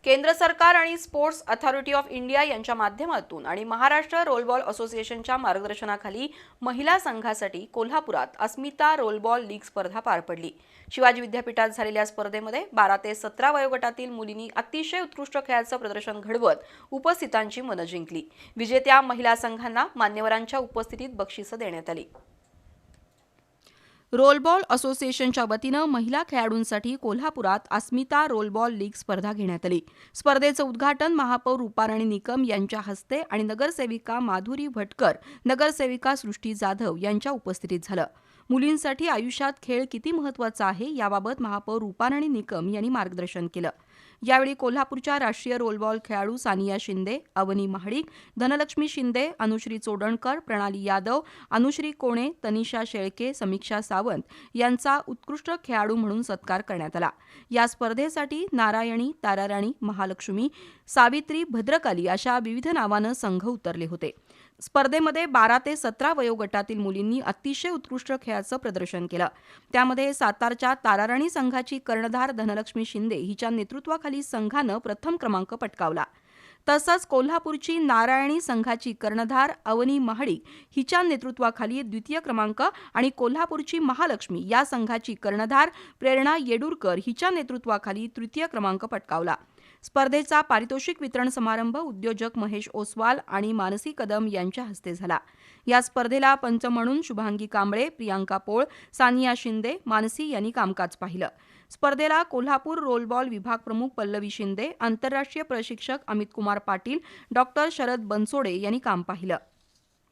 केंद्र सरकार आणि स्पोर्ट्स अथॉरिटी ऑफ इंडिया यांच्या माध्यमातून आणि महाराष्ट्र रोलबॉल असोसिएशनच्या मार्गदर्शनाखाली महिला संघासाठी कोल्हापुरात अस्मिता रोलबॉल लीग स्पर्धा पार पडली। शिवाजी विद्यापीठात झालेल्या स्पर्धेमध्ये 12 ते 17 वयोगटातील मुलींनी अतिशय उत्कृष्ट खेळाचं प्रदर्शन घडवत उपस्थितांची मनं जिंकली। विजेत्या महिला संघांना मान्यवरांच्या उपस्थितीत बक्षिसं देण्यात आली। रोलबॉल असोसिएशनच्या वतीनं महिला खेळाडूंसाठी कोल्हापुरात अस्मिता रोलबॉल लीग स्पर्धा घेण्यात आली। स्पर्धेचं उद्घाटन महापौर रूपाराणी निकम यांच्या हस्ते आणि नगरसेविका माधुरी भटकर, नगरसेविका सृष्टी जाधव यांच्या उपस्थितीत झालं। मुलींसाठी आयुष्यात खेळ किती महत्त्वाचा आहे याबाबत महापौर रूपाराणी निकम यांनी मार्गदर्शन केलं। यावेळी कोल्हापूरच्या राष्ट्रीय रोलबॉल खेळाडू सानिया शिंदे, अवनी महाडिक, धनलक्ष्मी शिंदे, अनुश्री चोडणकर, प्रणाली यादव, अनुश्री कोणे, तनिषा शेळके, समीक्षा सावंत यांचा उत्कृष्ट खेळाडू म्हणून सत्कार करण्यात आला। या स्पर्धेसाठी नारायणी, ताराराणी, महालक्ष्मी, सावित्री, भद्रकाली अशा विविध नावानं संघ उतरले होते। स्पर्धेमध्ये 12 ते 17 वयोगटातील मुलींनी अतिशय उत्कृष्ट खेळाचं प्रदर्शन केलं। त्यामध्ये सातारच्या ताराराणी संघाची कर्णधार धनलक्ष्मी शिंदे हिच्या नेतृत्वाखाली संघानं प्रथम क्रमांक पटकावला। तसंच कोल्हापूरची नारायणी संघाची कर्णधार अवनी महाडिक हिच्या नेतृत्वाखाली द्वितीय क्रमांक आणि कोल्हापूरची महालक्ष्मी या संघाची कर्णधार प्रेरणा येडूरकर हिच्या नेतृत्वाखाली तृतीय क्रमांक पटकावला। स्पर्धेचा पारितोषिक वितरण समारंभ उद्योजक महेश ओसवाल आणि मानसी कदम यांच्या हस्ते झाला। या स्पर्धेला पंच म्हणून शुभांगी कांबळे, प्रियांका पोळ, सानिया शिंदे, मानसी यांनी कामकाज पाहिलं। स्पर्धेला कोल्हापूर रोलबॉल विभाग प्रमुख पल्लवी शिंदे, आंतरराष्ट्रीय प्रशिक्षक अमित कुमार पाटील, डॉ. शरद बनसोडे यांनी काम पाहिलं।